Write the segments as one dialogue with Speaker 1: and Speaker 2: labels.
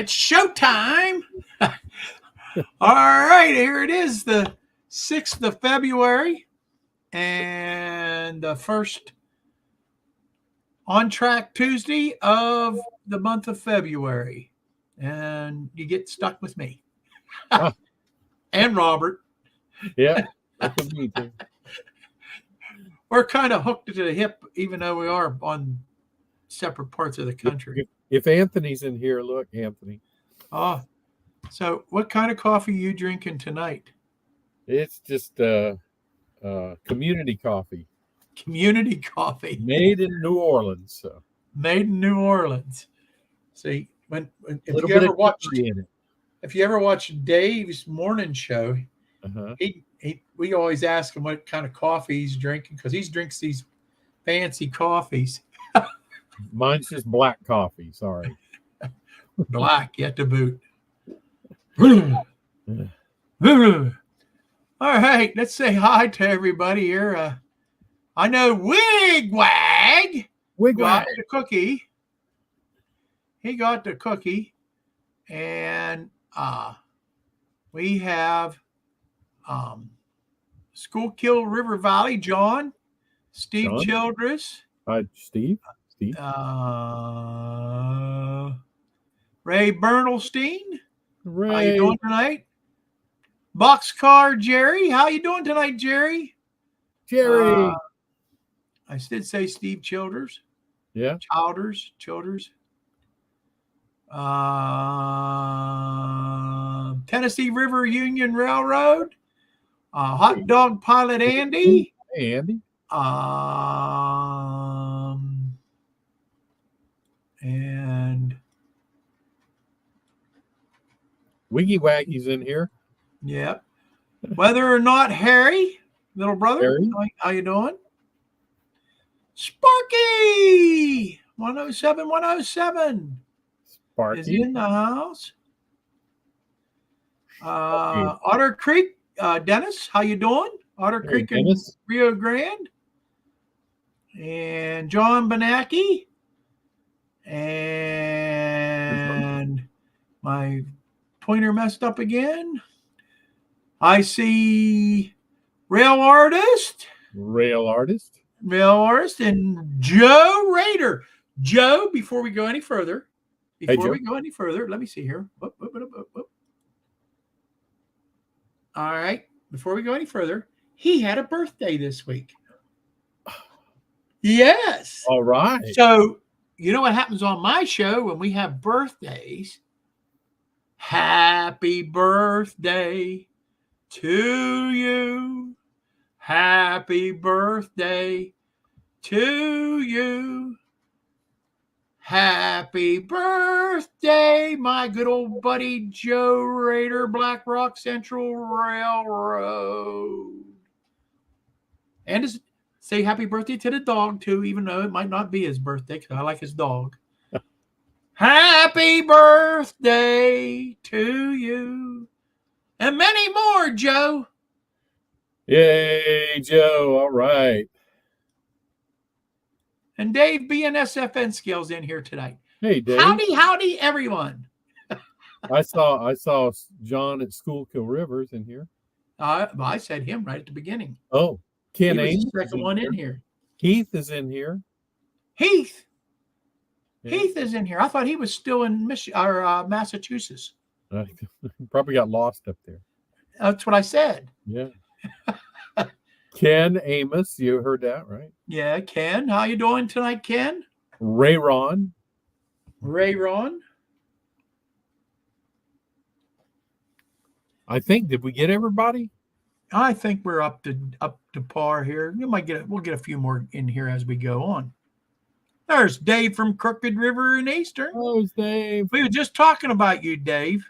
Speaker 1: It's showtime. All right, here it is, the 6th of February and the first on track Tuesday of the month of February. And you get stuck with me and Robert.
Speaker 2: Yeah, that could be too.
Speaker 1: We're kind of hooked to the hip, even though we are on separate parts of the country.
Speaker 2: If Anthony's in here, look, Anthony.
Speaker 1: Oh, so what kind of coffee are you drinking tonight?
Speaker 2: It's just community coffee.
Speaker 1: Community coffee.
Speaker 2: Made in New Orleans. So.
Speaker 1: Made in New Orleans. See, if you ever watched Dave's morning show, we always ask him what kind of coffee he's drinking because he drinks these fancy coffees.
Speaker 2: Mine's just black coffee. Sorry.
Speaker 1: Black, yet to boot. All right, let's say hi to everybody here. I know Wigwag got the cookie. He got the cookie, and we have Schuylkill River Valley, John, Steve Childress.
Speaker 2: Hi, Steve.
Speaker 1: Ray Bernstein.
Speaker 2: Ray.
Speaker 1: How you doing tonight? Boxcar Jerry. How you doing tonight, Jerry?
Speaker 2: Jerry.
Speaker 1: I did say Steve Childers.
Speaker 2: Yeah.
Speaker 1: Childers. Tennessee River Union Railroad. Hot Dog Pilot Andy.
Speaker 2: Hey, Andy.
Speaker 1: And
Speaker 2: Wiggy Waggy's in here.
Speaker 1: Yep. Whether or not Harry, little brother,
Speaker 2: Harry.
Speaker 1: How you doing? Sparky 107.
Speaker 2: Sparky
Speaker 1: is in the house. Otter Creek, Dennis, how you doing? Otter Creek in Rio Grande. And John Benacki. And my pointer messed up again. I see Rail Artist, and Joe Rader. Joe, before we go any further, let me see here. Whoop. All right, before we go any further, he had a birthday this week. Yes.
Speaker 2: All right.
Speaker 1: So, you know what happens on my show when we have birthdays? Happy birthday to you. Happy birthday to you. Happy birthday, my good old buddy Joe Rader, Black Rock Central Railroad. And say happy birthday to the dog, too, even though it might not be his birthday, because I like his dog. Happy birthday to you. And many more, Joe.
Speaker 2: Yay, Joe. All right.
Speaker 1: And Dave BNSFN Skills in here tonight.
Speaker 2: Hey, Dave.
Speaker 1: Howdy, everyone.
Speaker 2: I saw John at Schuylkill Rivers in here.
Speaker 1: I said him right at the beginning.
Speaker 2: Oh, Ken Ames.
Speaker 1: The second one in here.
Speaker 2: Heath is in here.
Speaker 1: Heath is in here. I thought he was still in Massachusetts.
Speaker 2: Probably got lost up there.
Speaker 1: That's what I said.
Speaker 2: Yeah. Ken Amos, you heard that, right?
Speaker 1: Yeah, Ken. How you doing tonight, Ken?
Speaker 2: Ray Ron. I think, did we get everybody?
Speaker 1: I think we're up to par here. We'll get a few more in here as we go on. There's Dave from Crooked River in Eastern.
Speaker 2: Oh, Dave.
Speaker 1: We were just talking about you, Dave.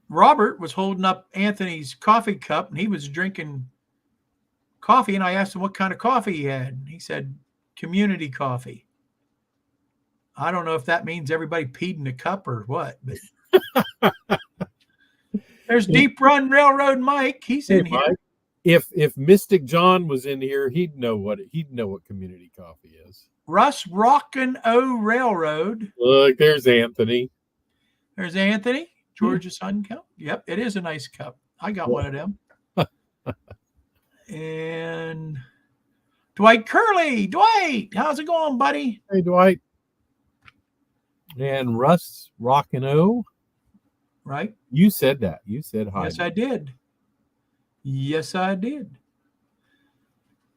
Speaker 1: Robert was holding up Anthony's coffee cup, and he was drinking coffee, and I asked him what kind of coffee he had. He said, community coffee. I don't know if that means everybody peed in the cup or what, but there's Deep Run Railroad Mike. He's in here.
Speaker 2: Mike. if Mystic John was in here, he'd know what community coffee is.
Speaker 1: Russ Rockin' O Railroad.
Speaker 2: Look, there's Anthony.
Speaker 1: There's Anthony, Georgia Sun Cup. Yep, it is a nice cup. I got one of them. And Dwight Curley. Dwight, how's it going, buddy?
Speaker 2: Hey, Dwight. And Russ Rockin' O.
Speaker 1: Right?
Speaker 2: You said that. You said hi.
Speaker 1: Yes, I did. Yes, I did.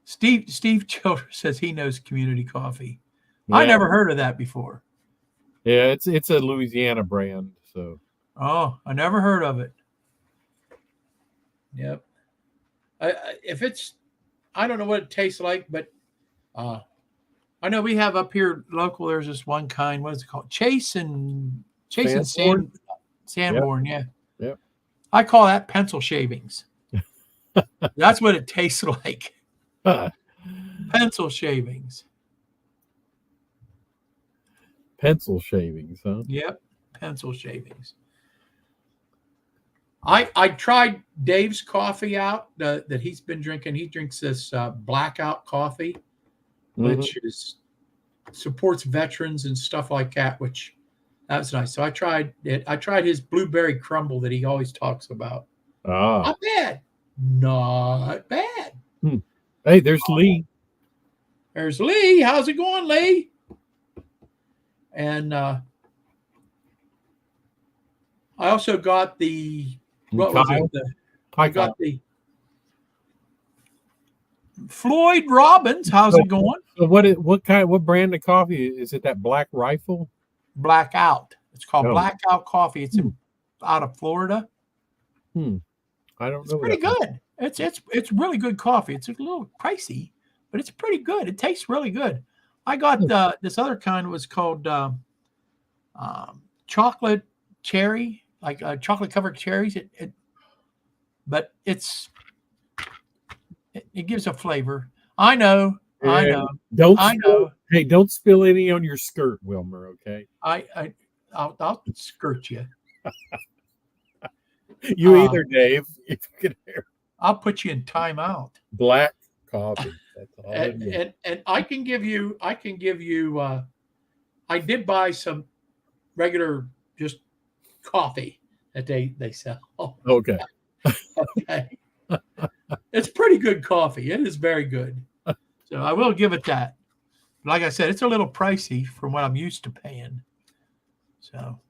Speaker 1: Steve Childers says he knows community coffee.
Speaker 2: Yeah.
Speaker 1: I never heard of that before.
Speaker 2: Yeah, it's a Louisiana brand. So.
Speaker 1: Oh, I never heard of it. Yep. I don't know what it tastes like, but I know we have up here local. There's this one kind. What is it called? Chase and Sanborn. Yeah.
Speaker 2: Yep.
Speaker 1: I call that pencil shavings. That's what it tastes like. Pencil shavings.
Speaker 2: Pencil shavings, huh?
Speaker 1: Yep. Pencil shavings. I tried Dave's coffee out that he's been drinking. He drinks this blackout coffee, which supports veterans and stuff like that, which that's nice. So I tried it. I tried his blueberry crumble that he always talks about. Not bad. Not bad.
Speaker 2: Hey, there's Lee.
Speaker 1: There's Lee. How's it going, Lee? And I also got the I got the Floyd Robbins. How's it going?
Speaker 2: So what brand of coffee is it? That Black Rifle?
Speaker 1: Blackout. It's called Blackout Coffee. It's out of Florida.
Speaker 2: I don't know.
Speaker 1: It's pretty good. It's really good coffee. It's a little pricey, but it's pretty good. It tastes really good. I got this other kind was called chocolate cherry, like chocolate covered cherries. But it gives a flavor. I know.
Speaker 2: Hey, don't spill any on your skirt, Wilmer. Okay.
Speaker 1: I'll skirt you.
Speaker 2: You either, Dave. If you can hear.
Speaker 1: I'll put you in timeout.
Speaker 2: Black coffee. That's all.
Speaker 1: And I can give you. I did buy some regular just coffee that they sell.
Speaker 2: Okay.
Speaker 1: Okay. It's pretty good coffee. It is very good. So I will give it that. Like I said, it's a little pricey from what I'm used to paying. So,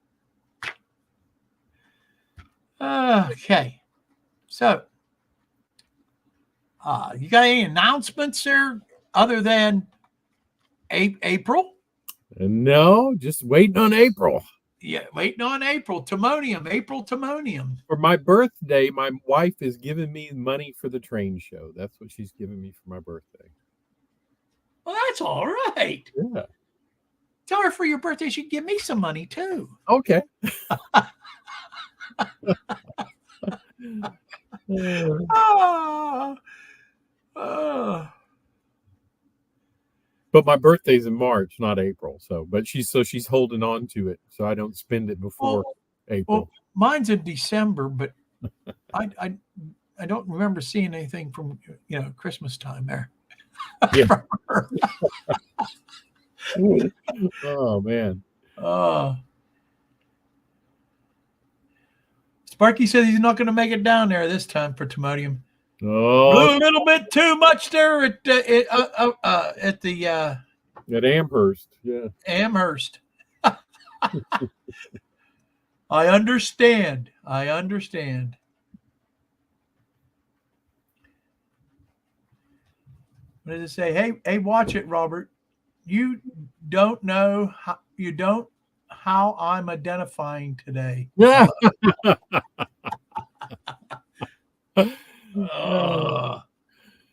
Speaker 1: okay. So, you got any announcements there other than April?
Speaker 2: No, just waiting on April.
Speaker 1: Yeah, waiting on April. April Timonium.
Speaker 2: For my birthday, my wife is giving me money for the train show. That's what she's giving me for my birthday.
Speaker 1: Well, that's all right.
Speaker 2: Yeah.
Speaker 1: Tell her for your birthday she'd give me some money too.
Speaker 2: Okay. But my birthday's in March, not April. But she's holding on to it so I don't spend it before April.
Speaker 1: Well, mine's in December, but I don't remember seeing anything from Christmas time there.
Speaker 2: Yeah. Oh man.
Speaker 1: Sparky says he's not going to make it down there this time for Timonium.
Speaker 2: Oh,
Speaker 1: a little bit too much there at the
Speaker 2: at Amherst. Yeah,
Speaker 1: Amherst. I understand. What does it say? Hey, watch it, Robert. You don't know how I'm identifying today.
Speaker 2: Yeah.
Speaker 1: Oh,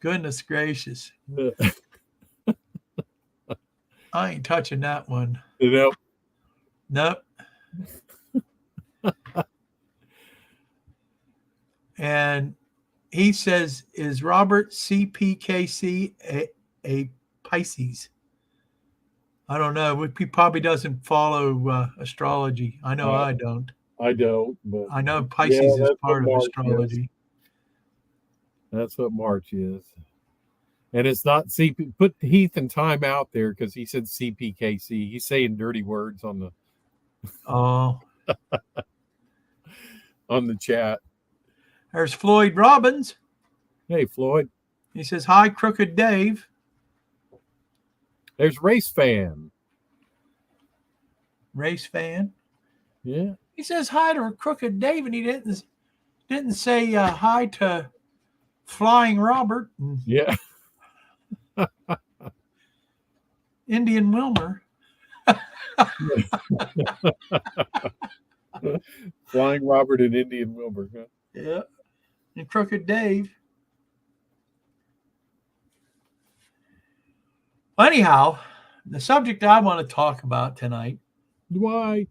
Speaker 1: goodness gracious. I ain't touching that one. Nope. And he says, is Robert CPKC a Pisces? I don't know. He probably doesn't follow astrology. I know I don't.
Speaker 2: I don't. But
Speaker 1: I know Pisces is part of astrology.
Speaker 2: That's what March is. And it's not CP. Put Heath and Time out there because he said CPKC. He's saying dirty words on the
Speaker 1: Oh,
Speaker 2: chat.
Speaker 1: there's Floyd Robbins.
Speaker 2: Hey, Floyd.
Speaker 1: He says, hi, Crooked Dave.
Speaker 2: There's Race Fan.
Speaker 1: Race fan.
Speaker 2: Yeah.
Speaker 1: He says hi to Crooked Dave, and he didn't say hi to Flying Robert and
Speaker 2: Yeah.
Speaker 1: Indian Wilmer.
Speaker 2: Flying Robert and Indian Wilbur. Huh?
Speaker 1: Yeah. And Crooked Dave. Anyhow, the subject I want to talk about tonight
Speaker 2: Why?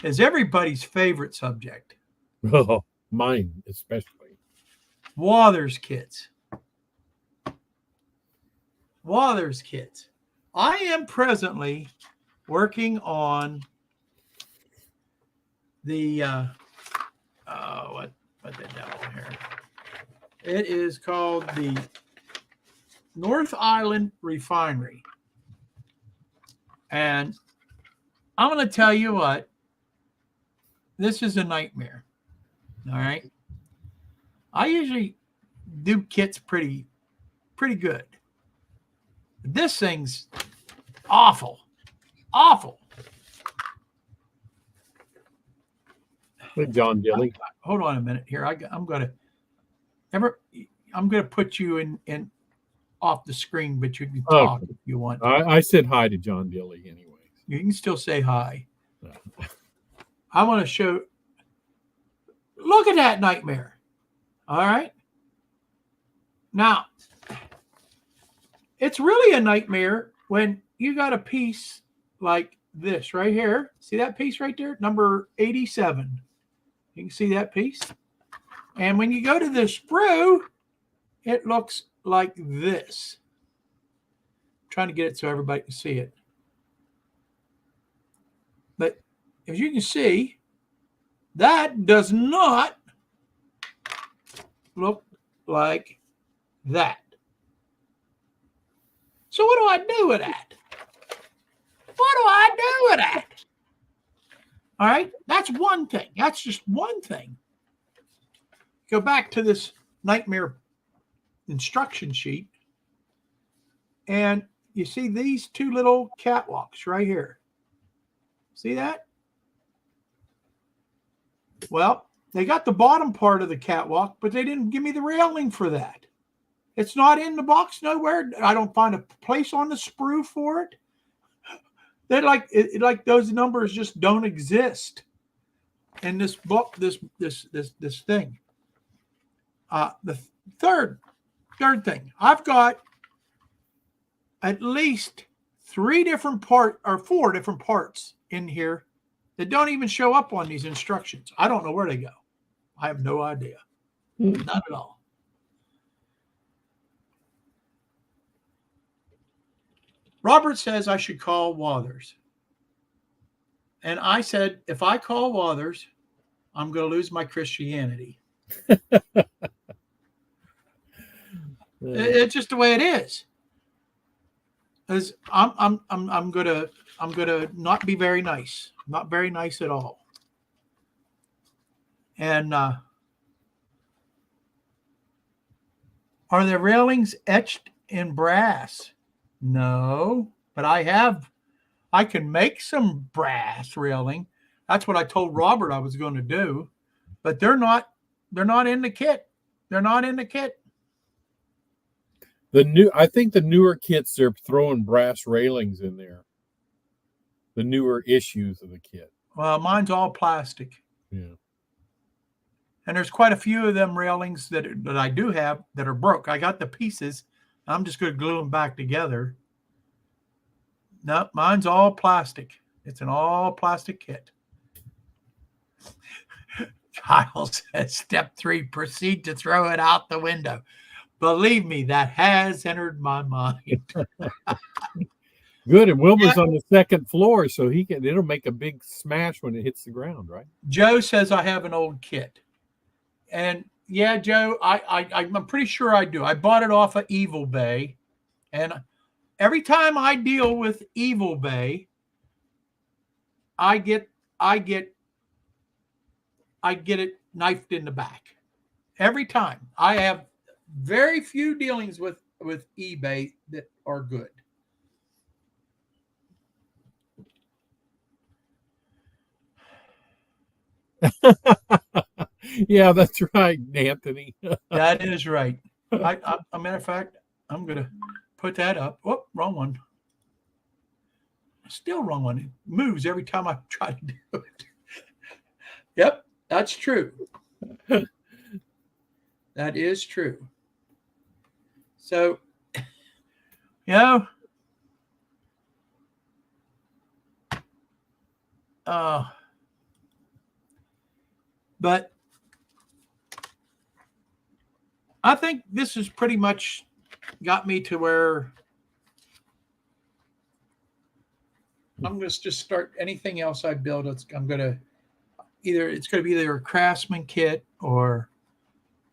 Speaker 1: is everybody's favorite subject.
Speaker 2: Oh, mine especially.
Speaker 1: Waters kits. Waters kits. I am presently working on the what the devil here? It is called the North Island Refinery. And I'm going to tell you what, this is a nightmare. All right. I usually do kits pretty good. But this thing's awful. Awful.
Speaker 2: Hey, John Dilly.
Speaker 1: Hold on a minute here. I'm going to put you in off the screen, but you can talk if you want.
Speaker 2: I said hi to John Dilly anyway.
Speaker 1: You can still say hi. I want to show. Look at that nightmare. All right. Now, it's really a nightmare when you got a piece like this right here. See that piece right there? Number 87. You can see that piece. And when you go to the sprue, it looks like this. I'm trying to get it so everybody can see it. But as you can see, that does not look like that. So what do I do with that? What do I do with that? All right, that's one thing. That's just one thing. Go back to this nightmare instruction sheet, and you see these two little catwalks right here. See that? Well, they got the bottom part of the catwalk, but they didn't give me the railing for that. It's not in the box nowhere. I don't find a place on the sprue for it. They're like those numbers just don't exist in this book. This thing. The third thing. I've got at least 4 different parts in here that don't even show up on these instructions. I don't know where they go. I have no idea. Not at all. Robert says I should call Wathers. And I said, if I call Wathers, I'm going to lose my Christianity. It's just the way it is. Because I'm gonna not be very nice. Not very nice at all. And are the railings etched in brass? No, but I can make some brass railing. That's what I told Robert I was going to do, but they're not in the kit. They're not in the kit.
Speaker 2: I think the newer kits, they're throwing brass railings in there. The newer issues of the kit.
Speaker 1: Well, mine's all plastic.
Speaker 2: Yeah.
Speaker 1: And there's quite a few of them railings that I do have that are broke. I got the pieces. I'm just going to glue them back together. No, mine's all plastic. It's an all plastic kit. Kyle says, step 3, proceed to throw it out the window. Believe me, that has entered my mind.
Speaker 2: Good. And Wilbur's on the 2nd floor, so it'll make a big smash when it hits the ground, right?
Speaker 1: Joe says I have an old kit. And Yeah, Joe, I'm pretty sure I do. I bought it off of Evil Bay, and every time I deal with Evil Bay, I get it knifed in the back. Every time. I have very few dealings with eBay that are good.
Speaker 2: Yeah, that's right, Anthony.
Speaker 1: That is right. A matter of fact, I'm gonna put that up. Oh, wrong one. Still wrong one. It moves every time I try to do it. Yep, that's true. That is true. So, you know, but I think this has pretty much got me to where I'm going to just start anything else I build. I'm going to it's going to be either a Craftsman kit or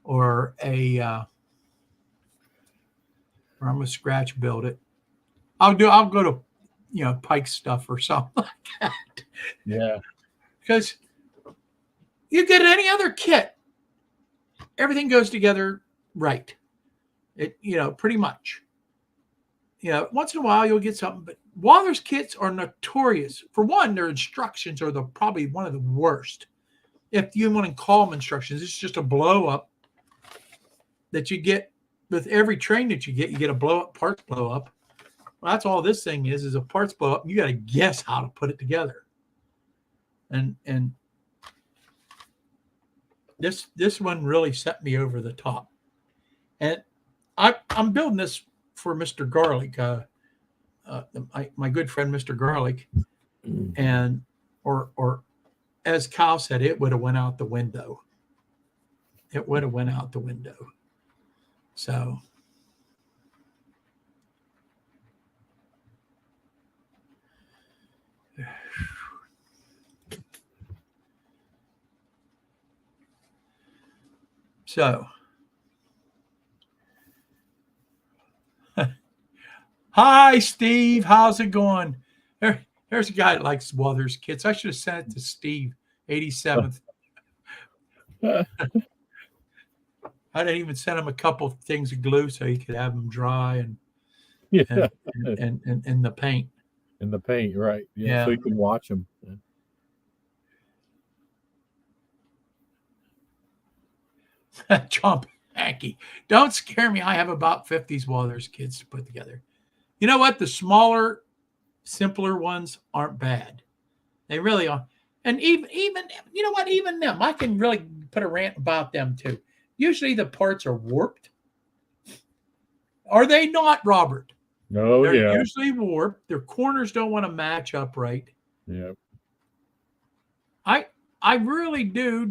Speaker 1: a or I'm going to scratch build it. I'll go to Pike stuff or something like that.
Speaker 2: Yeah,
Speaker 1: because you get any other kit, everything goes together right. It pretty much. Once in a while you'll get something, but Walther's kits are notorious. For one, their instructions are probably one of the worst. If you want to call them instructions, it's just a blow up that you get with every train that you get a blow up, parts blow up. Well, that's all this thing is a parts blow up. You got to guess how to put it together. And this one really set me over the top. And I'm building this for Mr. Garlic, my good friend Mr. Garlic, and or as Kyle said, it would have went out the window. It would have went out the window. So hi, Steve. How's it going? There's a guy that likes Walther's kits. I should have sent it to Steve, 87th. I didn't even send him a couple of things of glue so he could have them dry and the paint.
Speaker 2: In the paint, right? Yeah. So you can watch them. Yeah.
Speaker 1: Chomp Hanky. Don't scare me. I have about 50 Walther's kits to put together. You know what? The smaller, simpler ones aren't bad. They really are. And even you know what? Even them, I can really put a rant about them too. Usually the parts are warped. Are they not, Robert?
Speaker 2: No,
Speaker 1: They're usually warped. Their corners don't want to match up right.
Speaker 2: Yeah.
Speaker 1: I really do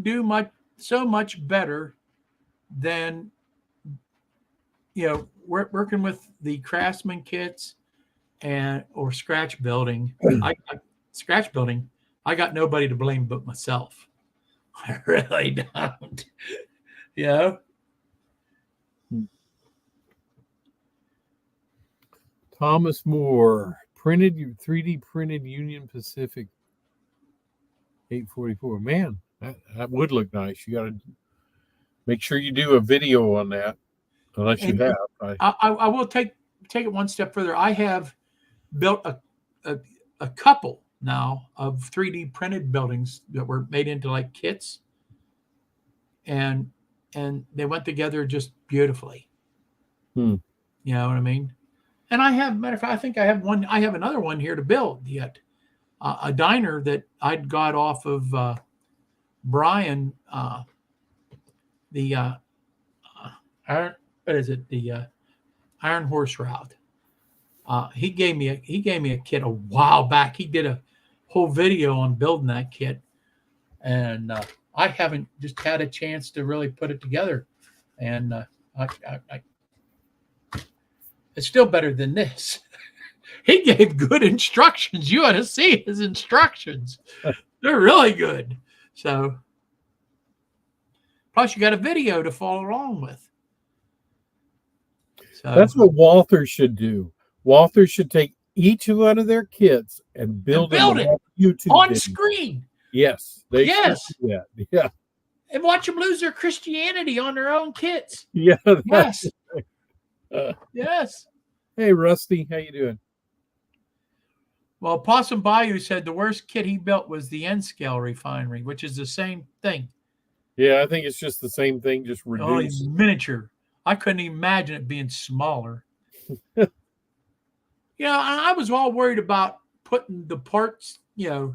Speaker 1: so much better than working with the Craftsman kits or scratch building. Scratch building, I got nobody to blame but myself. I really don't.
Speaker 2: Thomas Moore, 3D printed Union Pacific 844. Man, that would look nice. You got to make sure you do a video on that, unless you have.
Speaker 1: I will take it one step further. I have built a couple now of 3D printed buildings that were made into like kits, and they went together just beautifully. You know what I mean? And I have, matter of fact, I think I have another one here to build yet. A diner that I'd got off of Brian, the Iron Horse Route. He gave me a kit a while back. He did a whole video on building that kit, and I haven't just had a chance to really put it together. And it's still better than this. He gave good instructions. You ought to see his instructions. They're really good. So Plus, you got a video to follow along with. So
Speaker 2: That's what Walther should do. Walther should take each one of their kits and build
Speaker 1: it
Speaker 2: a YouTube
Speaker 1: on
Speaker 2: video.
Speaker 1: screen.
Speaker 2: Yes, they
Speaker 1: Yes.
Speaker 2: should do that. Yeah,
Speaker 1: And watch them lose their Christianity on their own kits.
Speaker 2: yeah.
Speaker 1: Yes. Yes.
Speaker 2: Hey, Rusty, how you doing?
Speaker 1: Well, Possum Bayou said the worst kit he built was the N-scale refinery, which is the same thing.
Speaker 2: Yeah, I think it's just the same thing, just
Speaker 1: Only
Speaker 2: reduced.
Speaker 1: miniature. I couldn't even imagine it being smaller. I was all worried about putting the parts, the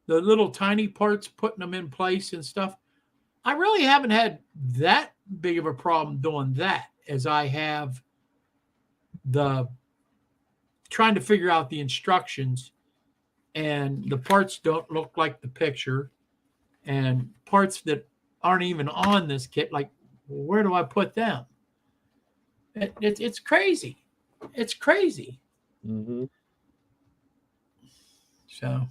Speaker 1: little tiny parts, putting them in place and stuff. I really haven't had that big of a problem doing that as I have the trying to figure out the instructions, and the parts don't look like the picture, and parts that aren't even on this kit, like, where do I put them? It's crazy. It's crazy.
Speaker 2: Mm-hmm.
Speaker 1: So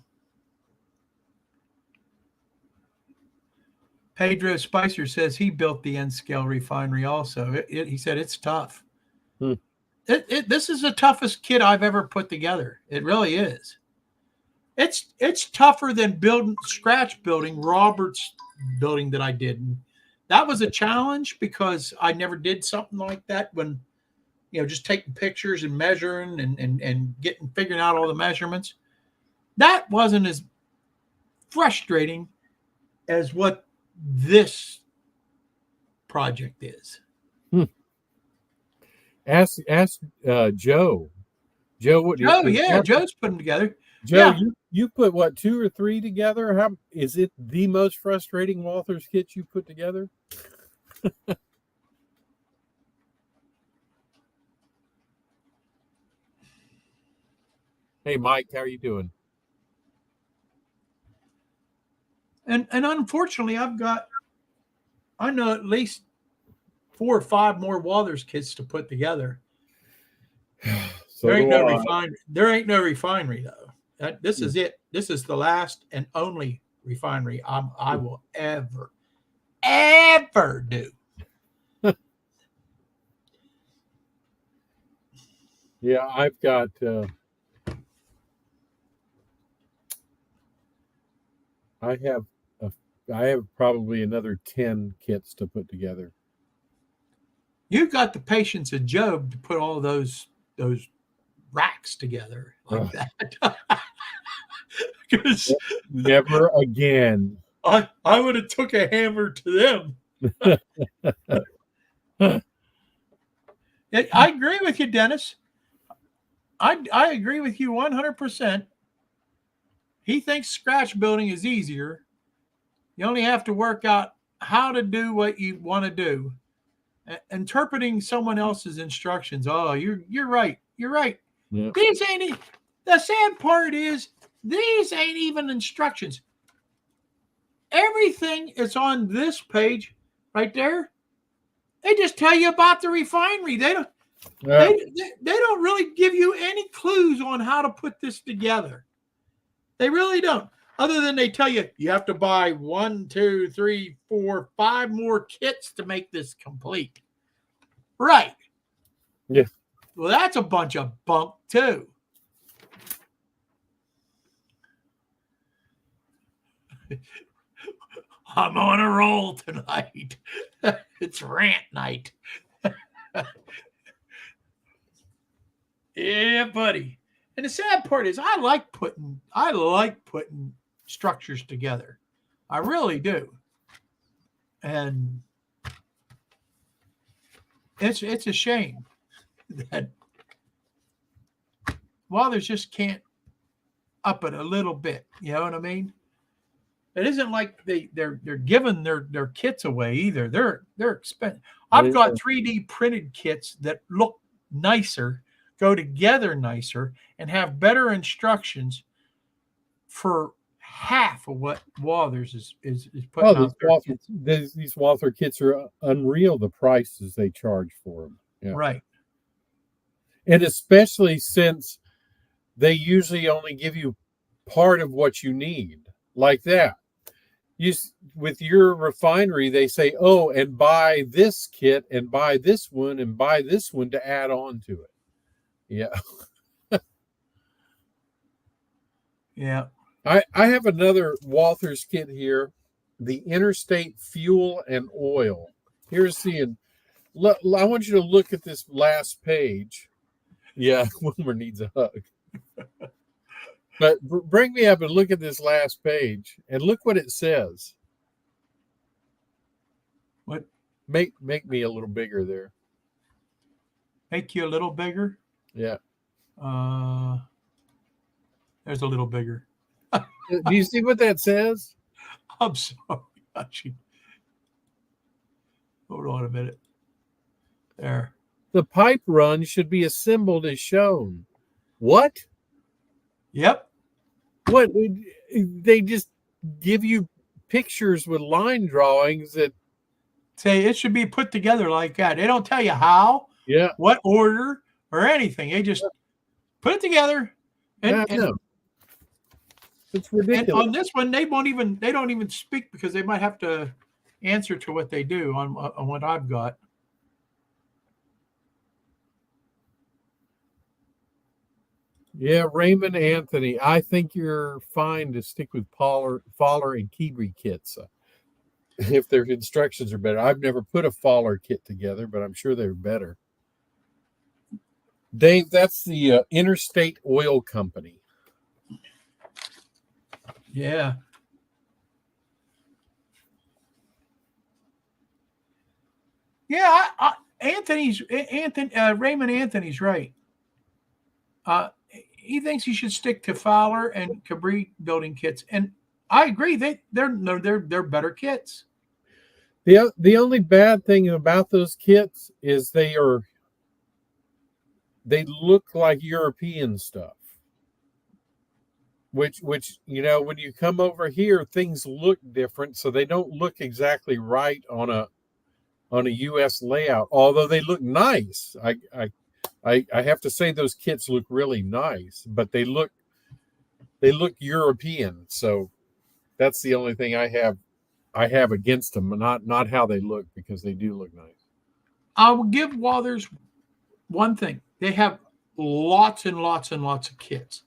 Speaker 1: Pedro Spicer says he built the N-scale refinery also. He said it's tough. This is the toughest kit I've ever put together. It really is. It's tougher than scratch building Robert's building that I did. And that was a challenge because I never did something like that when, just taking pictures and measuring and figuring out all the measurements. That wasn't as frustrating as what this project is.
Speaker 2: Ask Joe. Joe,
Speaker 1: Joe's putting together.
Speaker 2: Joe,
Speaker 1: Yeah.
Speaker 2: you put what, 2 or 3 together? How is it the most frustrating Walther's kit you put together? Hey, Mike, how are you doing?
Speaker 1: And unfortunately, I know at least 4 or 5 more Walther's kits to put together.
Speaker 2: So
Speaker 1: there ain't no refinery. There ain't no refinery though. This is it. This is the last and only refinery I will ever do.
Speaker 2: Yeah, I've got. I have probably another 10 kits to put together.
Speaker 1: You've got the patience of Job to put all those racks together like that. Because
Speaker 2: never again.
Speaker 1: I would have took a hammer to them. I agree with you, Dennis. I agree with you 100%. He thinks scratch building is easier. You only have to work out how to do what you want to do. Interpreting someone else's instructions. Oh, you're right. You're right.
Speaker 2: Yeah.
Speaker 1: The sad part is these ain't even instructions. Everything is on this page right there. They just tell you about the refinery. They don't really give you any clues on how to put this together. They really don't. Other than they tell you have to buy 1, 2, 3, 4, 5 more kits to make this complete. Right.
Speaker 2: Yeah.
Speaker 1: Well, that's a bunch of bunk too. I'm on a roll tonight. It's rant night. Yeah, buddy. And the sad part is I like putting structures together. I really do. And it's a shame that Walther's just can't up it a little bit. You know what I mean? It isn't like they're giving their kits away either. They're expensive. I've got 3D printed kits that look nicer, go together nicer, and have better instructions for half of what Walther's is putting out there.
Speaker 2: These Walther kits are unreal, the prices they charge for them. Yeah.
Speaker 1: Right.
Speaker 2: And especially since they usually only give you part of what you need, like that. with your refinery, they say, oh, and buy this kit and buy this one and buy this one to add on to it. Yeah.
Speaker 1: Yeah.
Speaker 2: I have another Walthers kit here, the Interstate Fuel and Oil. Here's the, I want you to look at this last page. Yeah, Wilmer needs a hug. But bring me up and look at this last page and look what it says.
Speaker 1: What?
Speaker 2: Make me a little bigger there.
Speaker 1: Make you a little bigger?
Speaker 2: Yeah.
Speaker 1: There's a little bigger.
Speaker 2: Do you see what that says?
Speaker 1: I'm sorry. Hold on a minute. There.
Speaker 2: The pipe run should be assembled as shown. What?
Speaker 1: Yep.
Speaker 2: What? They just give you pictures with line drawings that
Speaker 1: say it should be put together like that. They don't tell you how, what order, or anything. They just put it together. And
Speaker 2: it's ridiculous.
Speaker 1: And on this one, they don't even speak because they might have to answer to what they do on what I've got.
Speaker 2: Yeah, Raymond Anthony. I think you're fine to stick with Fowler and Keebry kits if their instructions are better. I've never put a Fowler kit together, but I'm sure they're better. Dave, that's the Interstate Oil Company.
Speaker 1: Yeah. Yeah, Raymond Anthony's right. He thinks he should stick to Fowler and Keebry building kits, and I agree. They're better kits.
Speaker 2: The only bad thing about those kits is they look like European stuff. Which when you come over here, things look different, so they don't look exactly right on a U.S. layout. Although they look nice, I have to say those kits look really nice, but they look European. So that's the only thing I have against them, not how they look, because they do look nice.
Speaker 1: I will give Walthers one thing: they have lots and lots and lots of kits.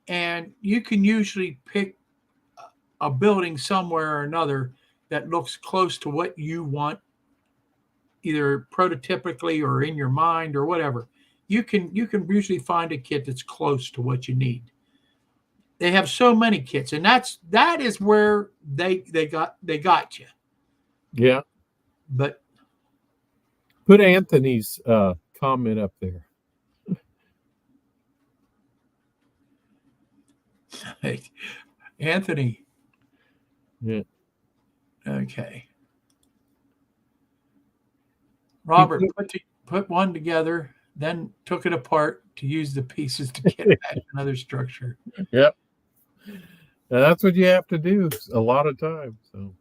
Speaker 1: And you can usually pick a building somewhere or another that looks close to what you want, either prototypically or in your mind or whatever. You can usually find a kit that's close to what you need. They have so many kits, and that is where they got you.
Speaker 2: Yeah.
Speaker 1: But
Speaker 2: put Anthony's comment up there.
Speaker 1: Anthony.
Speaker 2: Yeah.
Speaker 1: Okay. Robert put one together, then took it apart to use the pieces to get back another structure.
Speaker 2: Yep. Now that's what you have to do a lot of times. So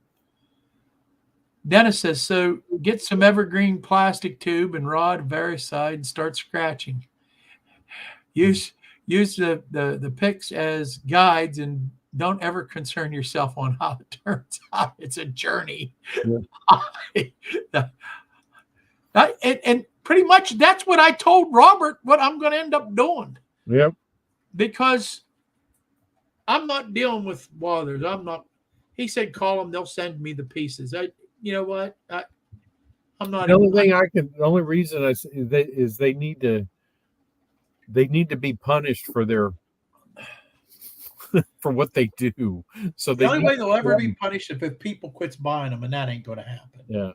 Speaker 1: Dennis says, so get some evergreen plastic tube and rod various side and start scratching. Use the picks as guides and don't ever concern yourself on how it turns out. It's a journey.
Speaker 2: Yeah.
Speaker 1: And pretty much that's what I told Robert what I'm going to end up doing.
Speaker 2: Yep.
Speaker 1: Because I'm not dealing with Walthers. I'm not. He said, call them. They'll send me the pieces. You know what? I'm not.
Speaker 2: The only reason is they need to be punished for their for what they do. So
Speaker 1: the only way they'll ever be punished is if people quits buying them, and that ain't going to happen.
Speaker 2: Yeah.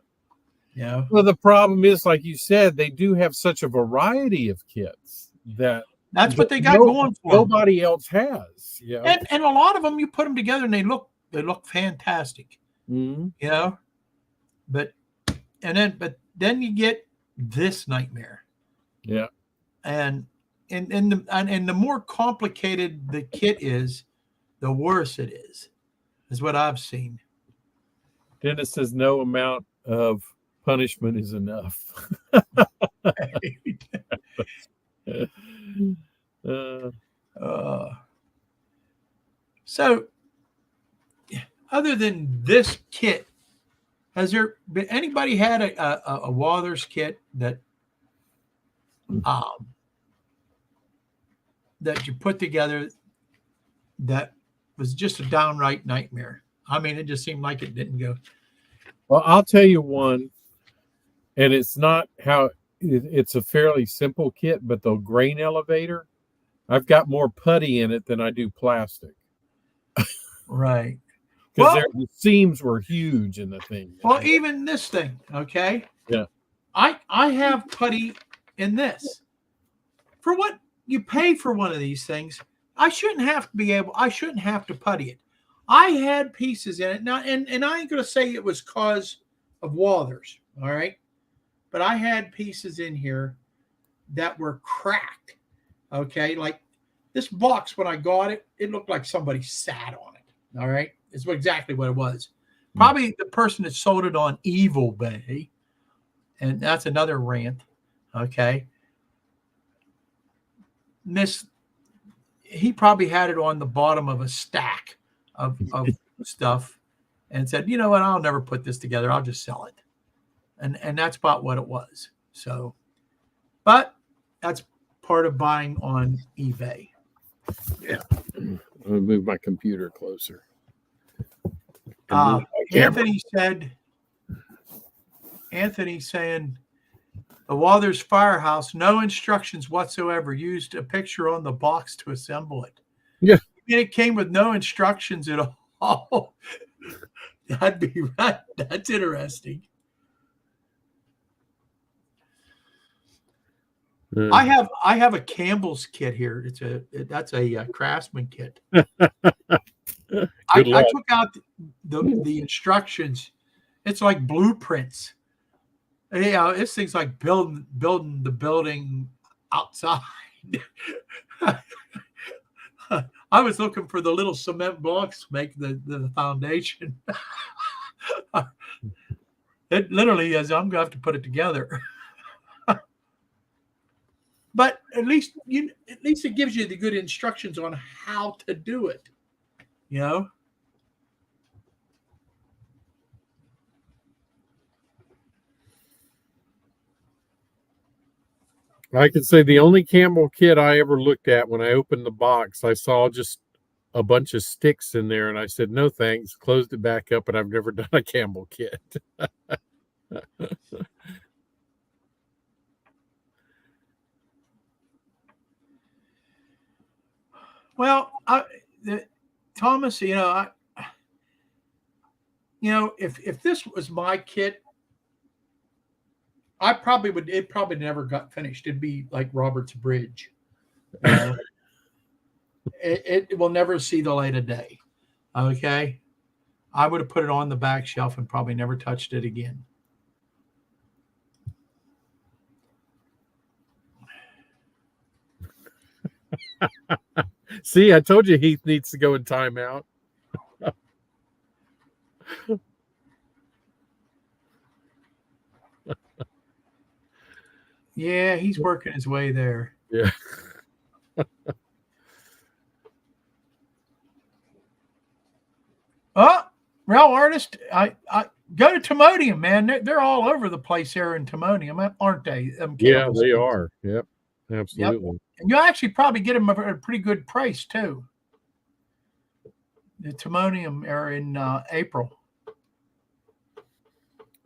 Speaker 1: Yeah.
Speaker 2: Well, the problem is, like you said, they do have such a variety of kits
Speaker 1: that's what they got going for
Speaker 2: nobody else has. Yeah.
Speaker 1: And a lot of them, you put them together and they look fantastic.
Speaker 2: Mm-hmm.
Speaker 1: You know, but then you get this nightmare.
Speaker 2: Yeah.
Speaker 1: And the more complicated the kit is, the worse it is what I've seen.
Speaker 2: Dennis says no amount of punishment is enough. So
Speaker 1: other than this kit, has there been anybody had a Walthers kit that that you put together that was just a downright nightmare? I mean, it just seemed like it didn't go.
Speaker 2: Well, I'll tell you one, and it's not how it's a fairly simple kit, but the grain elevator, I've got more putty in it than I do plastic.
Speaker 1: Right.
Speaker 2: Because
Speaker 1: Well,
Speaker 2: the seams were huge in the thing.
Speaker 1: well, even this thing, okay?
Speaker 2: Yeah.
Speaker 1: I have putty in this. For what you pay for one of these things, I shouldn't have to putty it. I had pieces in it now, and I ain't gonna say it was cause of Walthers, all right? But I had pieces in here that were cracked. Okay, like this box when I got it, it looked like somebody sat on it. All right, it's exactly what it was. Probably the person that sold it on Evil Bay, and that's another rant. Okay, he probably had it on the bottom of a stack of stuff, and said, "You know what? I'll never put this together. I'll just sell it," and that's about what it was. So, but that's part of buying on eBay.
Speaker 2: Yeah. I'm gonna move my computer closer.
Speaker 1: Anthony saying the Walthers Firehouse, no instructions whatsoever, used a picture on the box to assemble it.
Speaker 2: Yeah.
Speaker 1: And it came with no instructions at all. That'd be right. That's interesting. I have a Campbell's kit here. That's a Craftsman kit. I took out the instructions. It's like blueprints. Yeah, this thing's like building the building outside. I was looking for the little cement blocks to make the foundation. It literally is. I'm gonna have to put it together. But at least it gives you the good instructions on how to do it. You know?
Speaker 2: I can say the only Campbell kit I ever looked at, when I opened the box, I saw just a bunch of sticks in there, and I said, no thanks, closed it back up, and I've never done a Campbell kit.
Speaker 1: Well, Thomas, if this was my kit, it probably never got finished. It'd be like Robert's Bridge. It will never see the light of day. Okay. I would have put it on the back shelf and probably never touched it again.
Speaker 2: See, I told you Heath needs to go in timeout.
Speaker 1: Yeah, he's working his way there.
Speaker 2: Yeah.
Speaker 1: Oh, Real Artist, I go to Timonium, man. They're all over the place here in Timonium, aren't they?
Speaker 2: Yeah, they are. Yep, absolutely.
Speaker 1: Yep. And you actually probably get them at a pretty good price too. The Timonium are in April.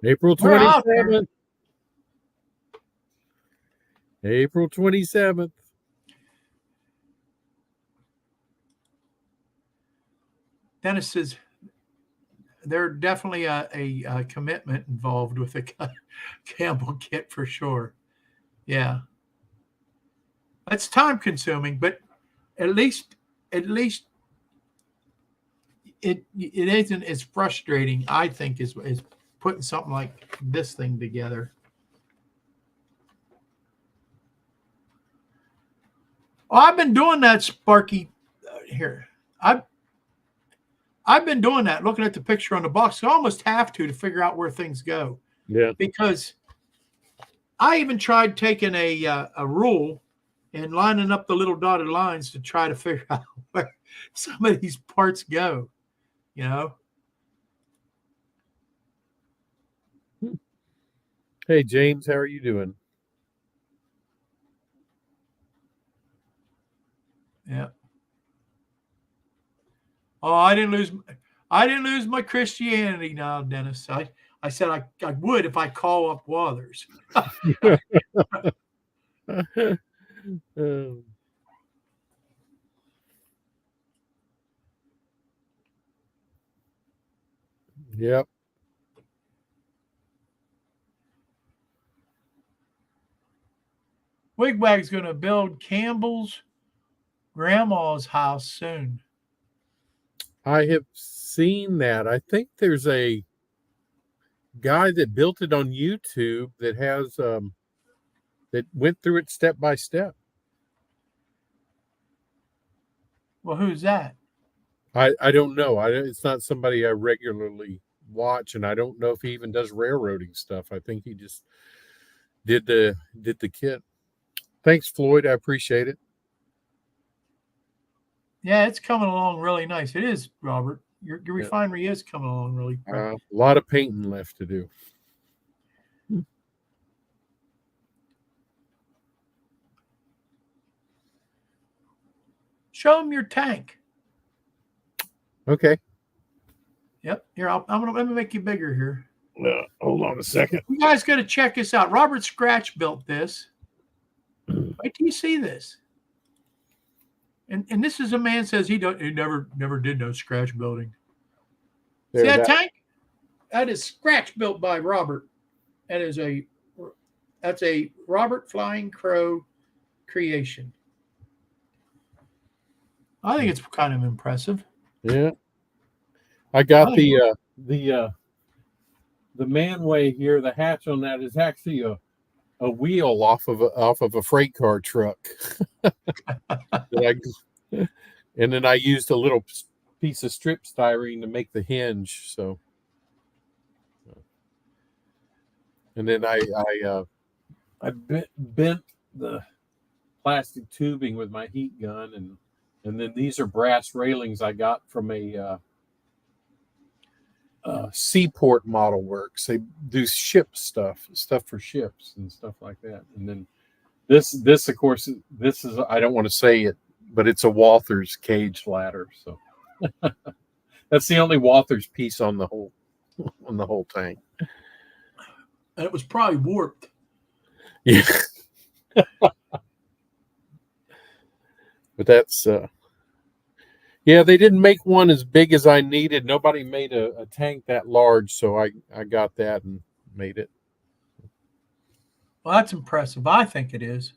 Speaker 2: April 27th. April 27th.
Speaker 1: Dennis says there's definitely a commitment involved with the Campbell kit for sure. Yeah. It's time consuming, but at least it isn't as frustrating, I think, as putting something like this thing together. Oh, I've been doing that, Sparky. Here, I've been doing that, looking at the picture on the box. I almost have to figure out where things go.
Speaker 2: Yeah.
Speaker 1: Because I even tried taking a rule and lining up the little dotted lines to try to figure out where some of these parts go. You know,
Speaker 2: Hey, James, how are you doing?
Speaker 1: Yeah. Oh, I didn't lose my Christianity now, Dennis. I said I would if I call up Wathers.
Speaker 2: Um, yep.
Speaker 1: Wigwag's going to build Campbell's grandma's house soon.
Speaker 2: I have seen that. I think there's a guy that built it on YouTube that has that went through it step by step.
Speaker 1: Well, who's that?
Speaker 2: I don't know. It's not somebody I regularly watch, and I don't know if he even does railroading stuff. I think he just did the kit. Thanks, Floyd. I appreciate it.
Speaker 1: Yeah, it's coming along really nice. It is, Robert. Your
Speaker 2: Yeah.
Speaker 1: refinery is coming along really.
Speaker 2: A lot of painting left to do.
Speaker 1: Show them your tank.
Speaker 2: Okay.
Speaker 1: Yep. Here, let me make you bigger here.
Speaker 2: Hold on a second.
Speaker 1: You guys got to check this out. Robert Scratch built this. Wait till you see this. And this is a man says he never did no scratch building. See that tank? That is scratch built by Robert. That's a Robert Flying Crow creation. I think it's kind of impressive.
Speaker 2: Yeah. I got the manway here. The hatch on that is actually a wheel off of a freight car truck. And then I used a little piece of strip styrene to make the hinge. So, and then I bent the plastic tubing with my heat gun, and then these are brass railings I got from a Seaport Model Works. They do ship stuff for ships and stuff like that. And then this of course, this is, I don't want to say it, but it's a Walthers cage ladder. So that's the only Walthers piece on the whole tank.
Speaker 1: And it was probably warped.
Speaker 2: Yeah. But that's yeah, they didn't make one as big as I needed. Nobody made a tank that large, so I got that and made it.
Speaker 1: Well, that's impressive. I think it is.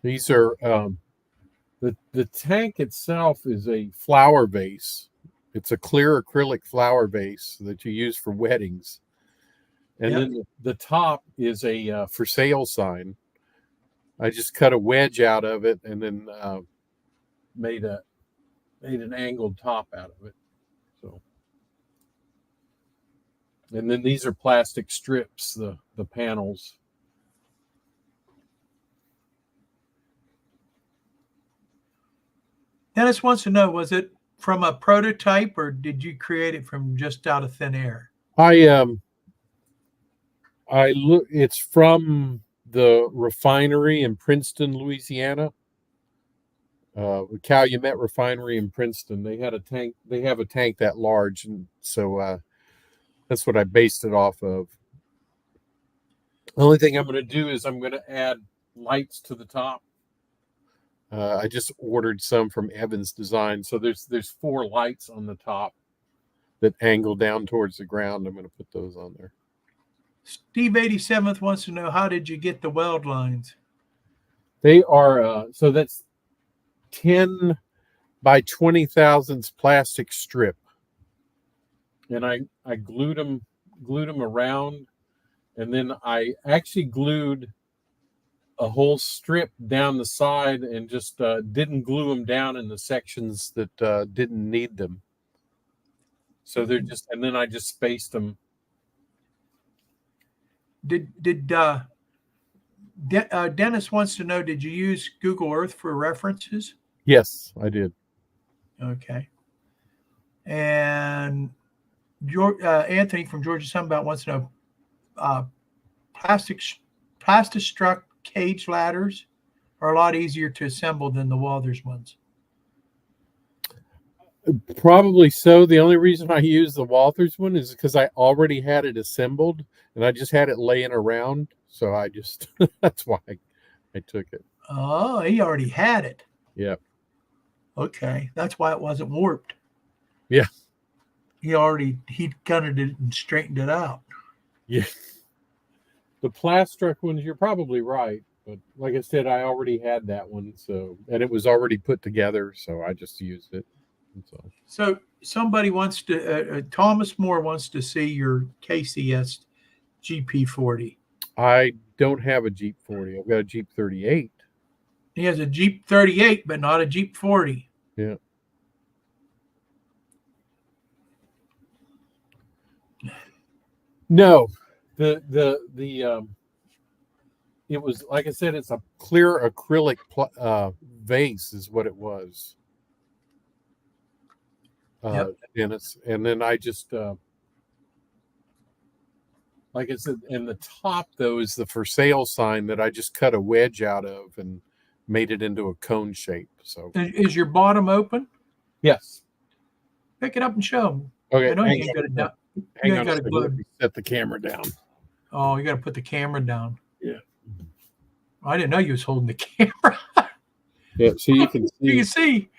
Speaker 2: These are the tank itself is a flower vase. It's a clear acrylic flower vase that you use for weddings. And then the top is a for sale sign. I just cut a wedge out of it and then made an angled top out of it. So, and then these are plastic strips, the panels.
Speaker 1: Dennis wants to know, was it from a prototype or did you create it from just out of thin air?
Speaker 2: I look. It's from the refinery in Princeton, Louisiana. Calumet Refinery in Princeton. They had a tank. They have a tank that large, and so that's what I based it off of. The only thing I'm going to do is I'm going to add lights to the top. I just ordered some from Evans Design, so there's 4 lights on the top that angle down towards the ground. I'm going to put those on there.
Speaker 1: Steve 87th wants to know, how did you get the weld lines?
Speaker 2: They are so that's 10 by 20 thousandths plastic strip, and I glued them around, and then I actually glued a whole strip down the side and just didn't glue them down in the sections that didn't need them. So they're just, and then I just spaced them.
Speaker 1: Dennis wants to know, did you use Google Earth for references?
Speaker 2: Yes, I did.
Speaker 1: Okay. And Anthony from Georgia Sunbelt wants to know plastic struck cage ladders are a lot easier to assemble than the Walthers ones.
Speaker 2: Probably so. The only reason I use the Walthers one is because I already had it assembled and I just had it laying around. So I just, that's why I took it.
Speaker 1: Oh, he already had it.
Speaker 2: Yeah.
Speaker 1: Okay. That's why it wasn't warped.
Speaker 2: Yeah.
Speaker 1: He gunnered it and straightened it out.
Speaker 2: Yeah. The Plastruck ones, you're probably right. But like I said, I already had that one. So, and it was already put together. So I just used it.
Speaker 1: So somebody wants to, Thomas Moore wants to see your KCS GP40.
Speaker 2: I don't have a Jeep 40. I've got a Jeep 38.
Speaker 1: He has a Jeep 38, but not a Jeep 40.
Speaker 2: Yeah. No, it was, like I said, it's a clear acrylic vase is what it was.
Speaker 1: Yep.
Speaker 2: And then I just, like I said, in the top though is the for sale sign that I just cut a wedge out of and made it into a cone shape. So
Speaker 1: is your bottom open?
Speaker 2: Yes.
Speaker 1: Pick it up and show them.
Speaker 2: Okay.
Speaker 1: I know you ain't got it down.
Speaker 2: Hang on a second. Let me set the camera down.
Speaker 1: Oh, you got to put the camera down.
Speaker 2: Yeah.
Speaker 1: I didn't know you was holding the camera.
Speaker 2: Yeah, so you can see.
Speaker 1: You can see.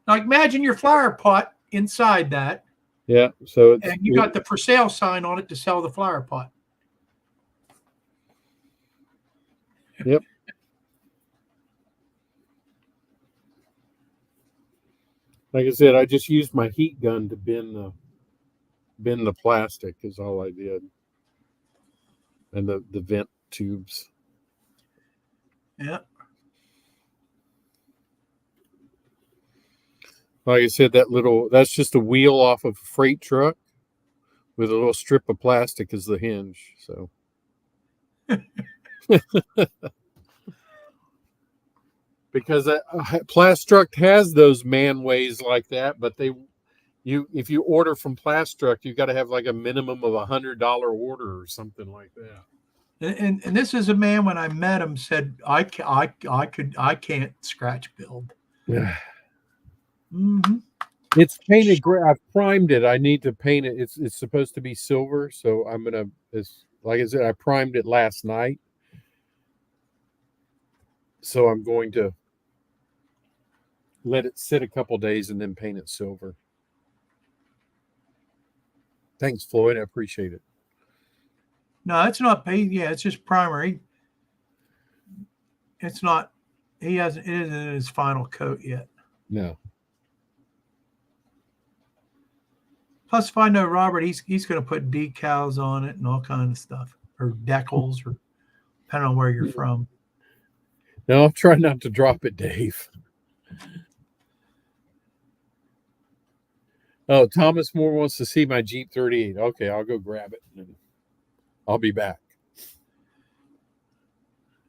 Speaker 1: Like, imagine your flower pot inside that.
Speaker 2: Yeah, so
Speaker 1: and you got the for sale sign on it to sell the flower pot.
Speaker 2: Yep. Like I said, I just used my heat gun to bend the plastic is all I did. And the vent tubes.
Speaker 1: Yeah.
Speaker 2: Like I said, that's just a wheel off of a freight truck with a little strip of plastic as the hinge. So because Plastruct has those manways like that, but if you order from Plastruct, you got to have like a minimum of $100 order or something like that.
Speaker 1: And this is a man when I met him said I can't scratch build.
Speaker 2: Yeah.
Speaker 1: Mm-hmm.
Speaker 2: It's painted gray. I've primed it. I need to paint it. It's supposed to be silver, so I'm gonna. Like I said, I primed it last night, so I'm going to let it sit a couple days and then paint it silver. Thanks, Floyd. I appreciate it.
Speaker 1: No, it's not paint. Yeah, it's just primary. It's not. It isn't in his final coat yet.
Speaker 2: No.
Speaker 1: Plus, if I know Robert, he's going to put decals on it and all kinds of stuff, or decals, or depending on where you're from.
Speaker 2: No, I'm trying not to drop it, Dave. Oh, Thomas Moore wants to see my Jeep 38. Okay, I'll go grab it. And I'll be back.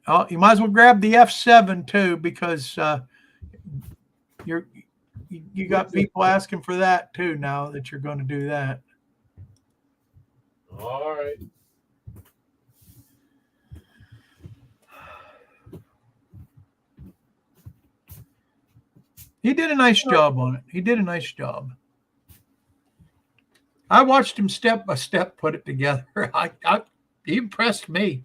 Speaker 1: Oh, you might as well grab the F7 too, because you got people asking for that too now that you're going to do that.
Speaker 2: All right.
Speaker 1: He did a nice job on it. He did a nice job. I watched him step by step put it together. He impressed me.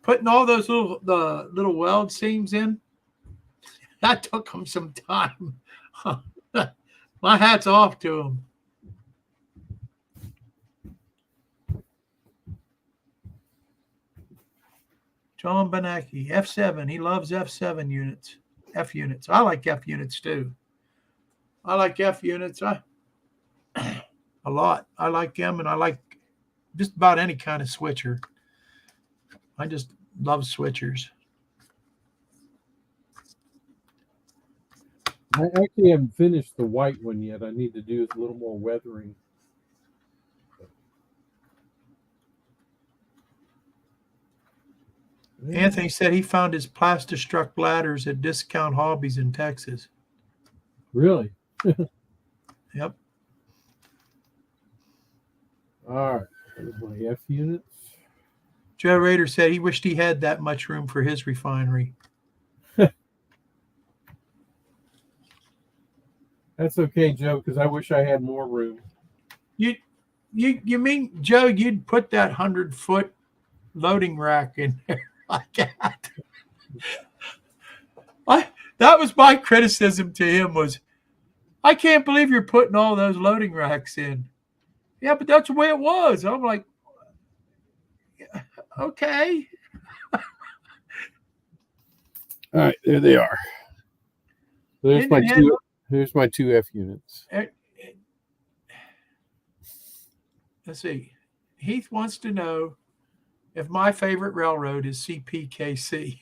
Speaker 1: Putting all those little weld seams in, that took him some time. My hat's off to him. John Benacki, F7. He loves F7 units, F units. I like F units too. I like F units a lot. I like them, and I like just about any kind of switcher. I just love switchers.
Speaker 2: I actually haven't finished the white one yet. I need to do a little more weathering.
Speaker 1: Anthony said he found his Plastistruck ladders at Discount Hobbies in Texas.
Speaker 2: Really?
Speaker 1: Yep.
Speaker 2: All right. There's my F units.
Speaker 1: Joe Rader said he wished he had that much room for his refinery.
Speaker 2: That's okay, Joe, because I wish I had more room.
Speaker 1: You mean, Joe, you'd put that 100-foot loading rack in there like that? That was my criticism to him was, I can't believe you're putting all those loading racks in. Yeah, but that's the way it was. I'm like, okay.
Speaker 2: All right, there they are. There's my
Speaker 1: Indian
Speaker 2: two. Here's my 2 F units.
Speaker 1: Let's see. Heath wants to know if my favorite railroad is CPKC.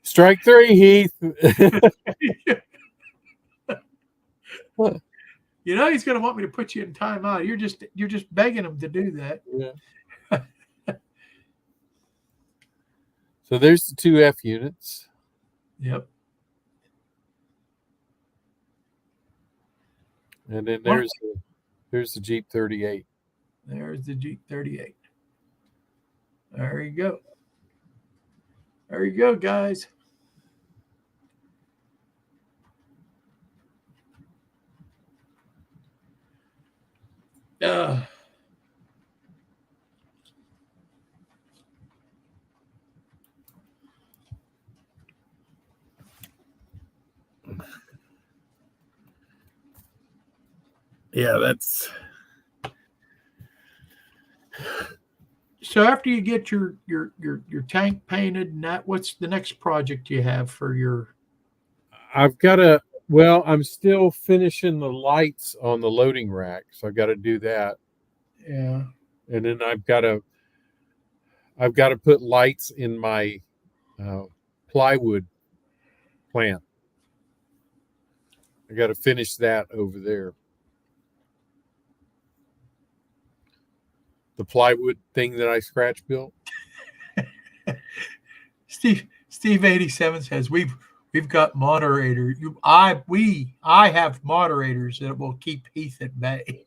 Speaker 2: Strike 3, Heath.
Speaker 1: You know he's going to want me to put you in timeout. You're just begging him to do that.
Speaker 2: Yeah. So there's the 2 F units.
Speaker 1: Yep.
Speaker 2: And then there's the Jeep 38.
Speaker 1: There's the Jeep 38. There you go. There you go, guys. Yeah, that's. So after you get your tank painted and that, what's the next project you have for your?
Speaker 2: I've got to. Well, I'm still finishing the lights on the loading rack, so I've got to do that.
Speaker 1: Yeah.
Speaker 2: And then I've got to put lights in my plywood plant. I got to finish that over there. The plywood thing that I scratch built.
Speaker 1: Steve 87 says we've got moderator. I have moderators that will keep Heath at bay.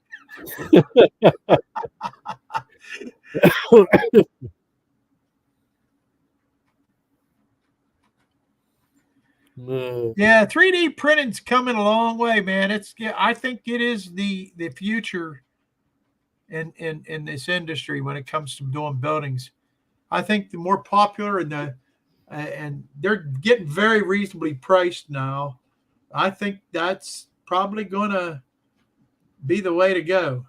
Speaker 1: Yeah, 3D printing's coming a long way, man. I think it is the future in this industry when it comes to doing buildings. I think the more popular and they're getting very reasonably priced now. I think that's probably going to be the way to go.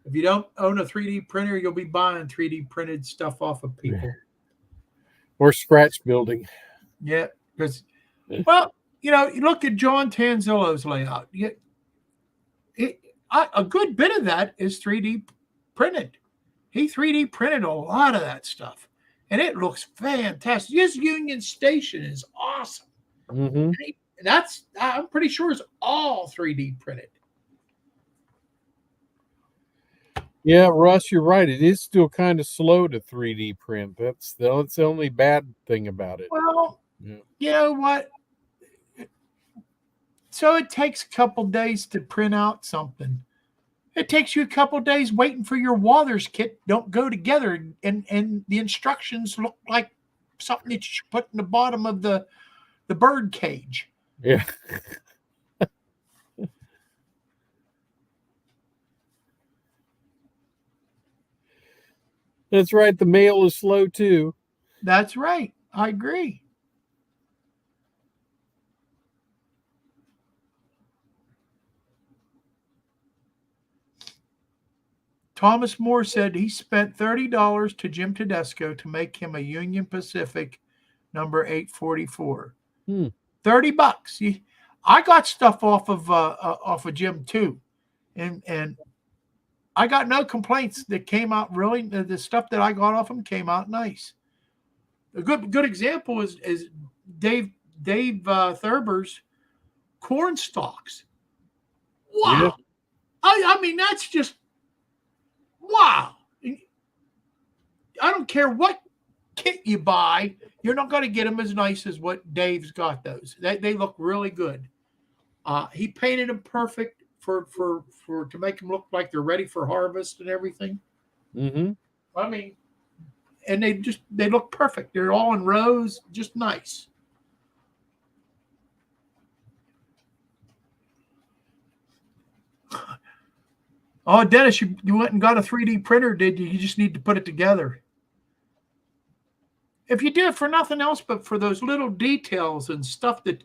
Speaker 1: If you don't own a 3D printer, you'll be buying 3D printed stuff off of people.
Speaker 2: Or scratch building.
Speaker 1: Yeah, because, well, you look at John Tanzillo's layout. A good bit of that is 3D printed. He 3D printed a lot of that stuff. And it looks fantastic. His Union Station is awesome.
Speaker 2: Mm-hmm.
Speaker 1: I'm pretty sure it's all 3D printed.
Speaker 2: Yeah, Russ, you're right. It is still kind of slow to 3D print. That's the only bad thing about it.
Speaker 1: Well, You know what? So it takes a couple days to print out something. It takes you a couple days waiting for your Walthers kit don't go together, and the instructions look like something that you put in the bottom of the bird cage.
Speaker 2: Yeah. That's right. The mail is slow too.
Speaker 1: That's right. I agree. Thomas Moore said he spent $30 to Jim Tedesco to make him a Union Pacific number 844. $30. I got stuff off of Jim too, and I got no complaints. That came out really. The stuff that I got off him came out nice. A good example is Dave Thurber's corn stalks. Wow.
Speaker 2: Yeah.
Speaker 1: I mean, that's just wow. I don't care what kit you buy, you're not going to get them as nice as what Dave's got those. They look really good. He painted them perfect for to make them look like they're ready for harvest and everything.
Speaker 2: Mm-hmm.
Speaker 1: I mean, and they look perfect. They're all in rows, just nice. Oh, Dennis, you went and got a 3D printer, did you? You just need to put it together. If you do it for nothing else but for those little details and stuff that,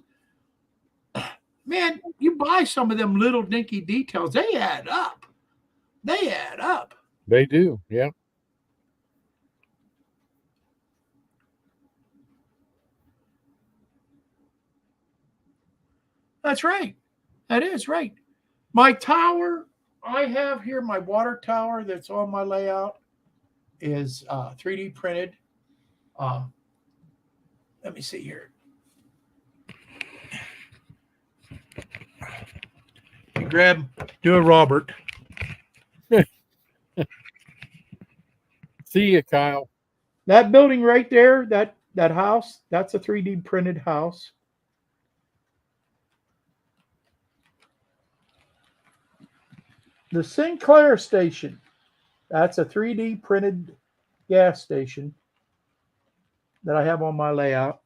Speaker 1: man, you buy some of them little dinky details, they add up. They add up.
Speaker 2: They do. Yeah.
Speaker 1: That's right. That is right. My tower, I have here my water tower that's on my layout is 3D printed. Uh, let me see here. Do a Robert.
Speaker 2: See you, Kyle.
Speaker 1: That building right there, that house, that's a 3D printed house. The Sinclair station, that's a 3D printed gas station that I have on my layout.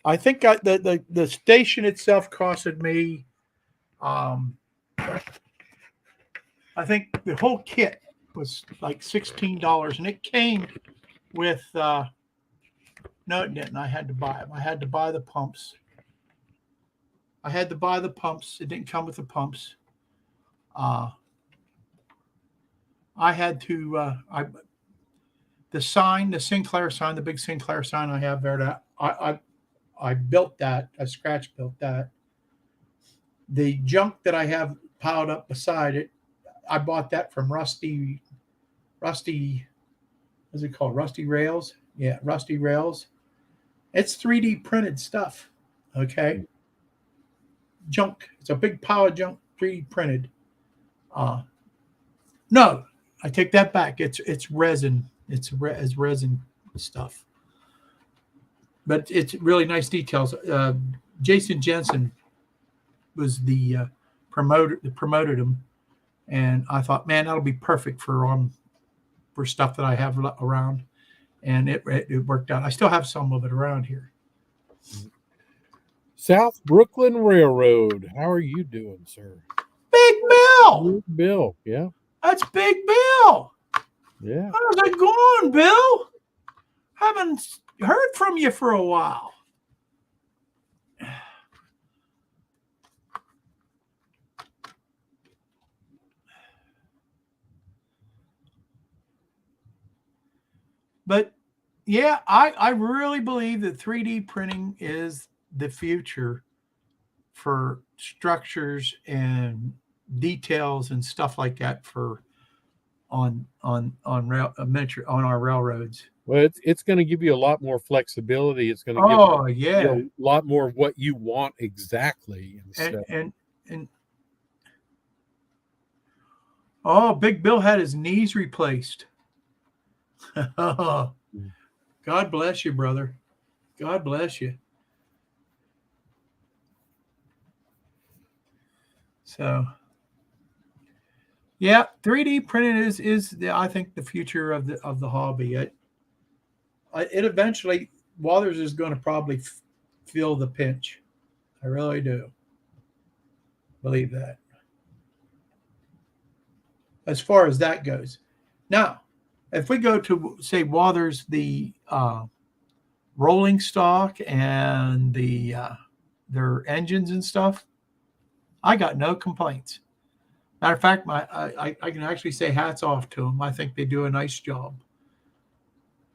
Speaker 1: I think the station itself costed me, I think the whole kit was like $16, and it came with no, it didn't. I had to buy them. I had to buy the pumps. It didn't come with the pumps. I had to the sign, the Sinclair sign, the big Sinclair sign I have there. That I built that. I scratch built that. The junk that I have piled up beside it, I bought that from Rusty. What's it called? Rusty Rails. Yeah, Rusty Rails. It's 3D printed stuff. Okay. Junk. It's a big pile of junk, 3D printed. No, I take that back. It's resin. It's resin stuff. But it's really nice details. Jason Jensen was the promoter that promoted them, and I thought, man, that'll be perfect for stuff that I have around, and it worked out. I still have some of it around here.
Speaker 2: South Brooklyn Railroad. How are you doing, sir?
Speaker 1: Big Bill.
Speaker 2: Big Bill. Yeah.
Speaker 1: That's Big Bill.
Speaker 2: Yeah.
Speaker 1: How's it going, Bill? Haven't heard from you for a while. But yeah, I really believe that 3D printing is the future for structures and details and stuff like that for on our railroads.
Speaker 2: Well, it's going to give you a lot more flexibility. It's going to give you a lot more of what you want exactly.
Speaker 1: And oh, Big Bill had his knees replaced. God bless you, brother. God bless you. So, yeah, 3D printing is I think the future of the hobby. It eventually Walthers is going to probably feel the pinch. I really do believe that. As far as that goes, now if we go to say Walthers, the rolling stock and their engines and stuff, I got no complaints. Matter of fact, I can actually say hats off to them. I think they do a nice job,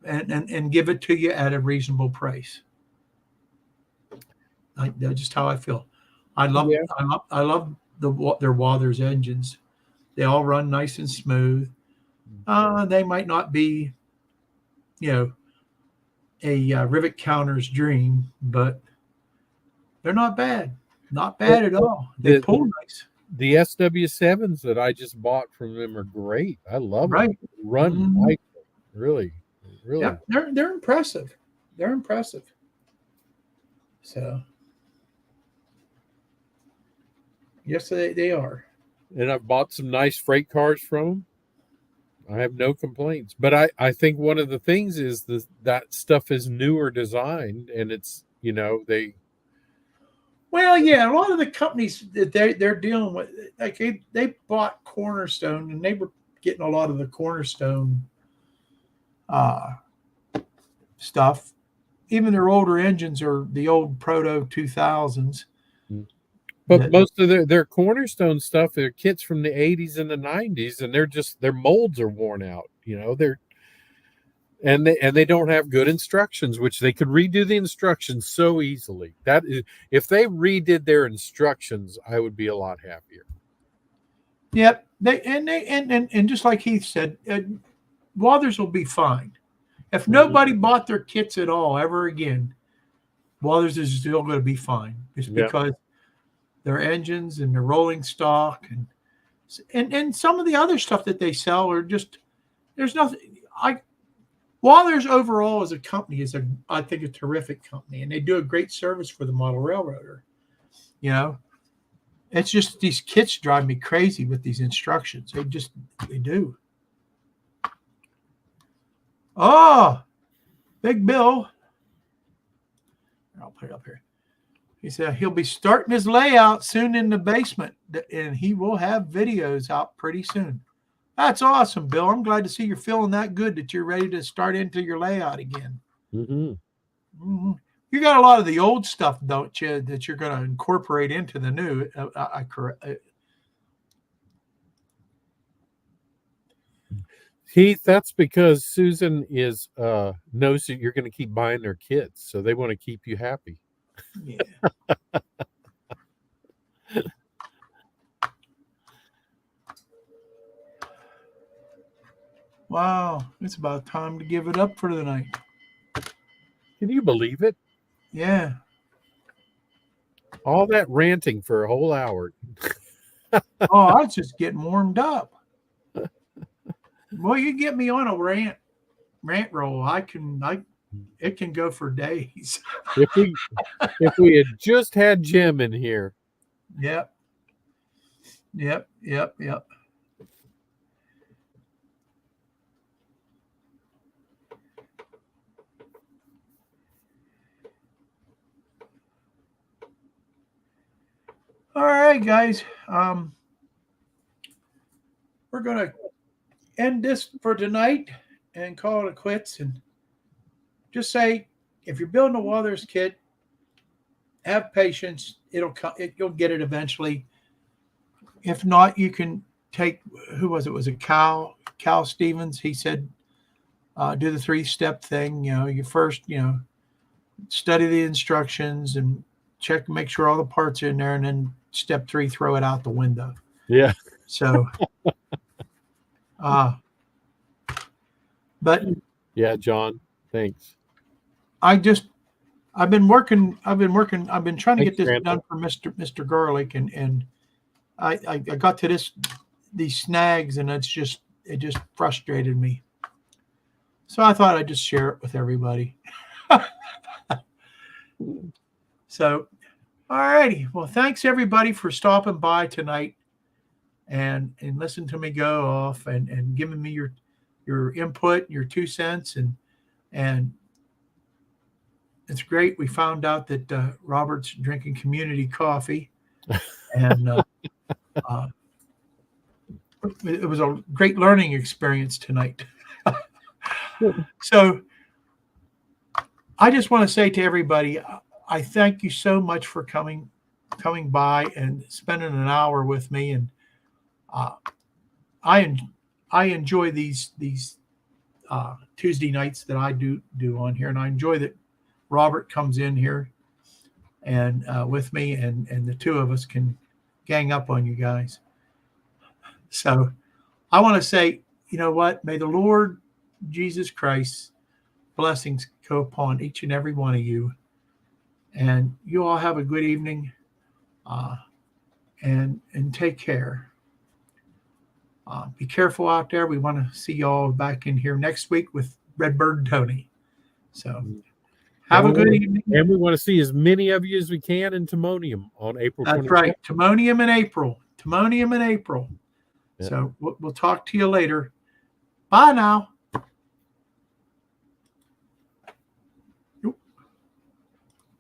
Speaker 1: and give it to you at a reasonable price. That's just how I feel. I love their Walthers engines. They all run nice and smooth. They might not be, a rivet counter's dream, but they're not bad. Not bad at all. They pull nice.
Speaker 2: The SW7s that I just bought from them are great. I love them. Run like really.
Speaker 1: Yeah, they're impressive. They're impressive. So Yes, they are.
Speaker 2: And I've bought some nice freight cars from them. I have no complaints. But I think one of the things is that stuff is newer designed, and it's, they.
Speaker 1: Well, yeah, a lot of the companies that they're dealing with, like they bought Cornerstone, and they were getting a lot of the Cornerstone uh, stuff. Even their older engines are the old Proto 2000s.
Speaker 2: But most of their Cornerstone stuff, their kits from the 80s and the 90s, and their molds are worn out. They don't have good instructions, which they could redo the instructions so easily. That is, if they redid their instructions, I would be a lot happier.
Speaker 1: Yep, and just like Heath said, Walthers will be fine. If nobody bought their kits at all ever again, Walthers is still going to be fine. Just because their engines and their rolling stock and some of the other stuff that they sell are just, there's nothing. Walthers overall as a company I think a terrific company, and they do a great service for the model railroader. It's just these kits drive me crazy with these instructions. They do. Oh, Big Bill. I'll put it up here. He said he'll be starting his layout soon in the basement, and he will have videos out pretty soon. That's awesome, Bill. I'm glad to see you're feeling that good that you're ready to start into your layout again.
Speaker 2: Mm-hmm.
Speaker 1: Mm-hmm. You got a lot of the old stuff, don't you, that you're going to incorporate into the new.
Speaker 2: Heath, that's because Susan knows that you're going to keep buying their kits, so they want to keep you happy.
Speaker 1: Yeah. Wow, it's about time to give it up for the night.
Speaker 2: Can you believe it?
Speaker 1: Yeah.
Speaker 2: All that ranting for a whole hour.
Speaker 1: Oh, I was just getting warmed up. Well, you get me on a rant roll. It can go for days.
Speaker 2: If we had just had Jim in here.
Speaker 1: Yep. All right, guys. We're going to end this for tonight and call it quits. And just say, if you're building a Walthers kit, have patience. You'll get it eventually. If not, you can take, who was it? Was it Cal Stevens? He said, do the 3-step thing. You first, study the instructions and make sure all the parts are in there, and then step 3, throw it out the window.
Speaker 2: Yeah.
Speaker 1: So, but
Speaker 2: yeah, John, thanks.
Speaker 1: I've been trying to get this done for Mr. Garlic, and I got to these snags, and it just frustrated me. So I thought I'd just share it with everybody. So, all righty. Well, thanks everybody for stopping by tonight and listen to me go off and giving me your input, your 2 cents, and it's great. We found out that Robert's drinking community coffee, and it was a great learning experience tonight. So I just want to say to everybody, I thank you so much for coming by and spending an hour with me, and I enjoy these Tuesday nights that I do on here, and I enjoy that Robert comes in here and with me, and the two of us can gang up on you guys. So I want to say, you know what? May the Lord Jesus Christ blessings go upon each and every one of you, and you all have a good evening, and take care. Be careful out there. We want to see y'all back in here next week with Redbird Tony. So Have a
Speaker 2: And
Speaker 1: good
Speaker 2: we-
Speaker 1: evening.
Speaker 2: And we want to see as many of you as we can in Timonium on April 24th.
Speaker 1: That's right. Timonium in April. Timonium in April.
Speaker 2: Yeah.
Speaker 1: So we'll talk to you later. Bye now.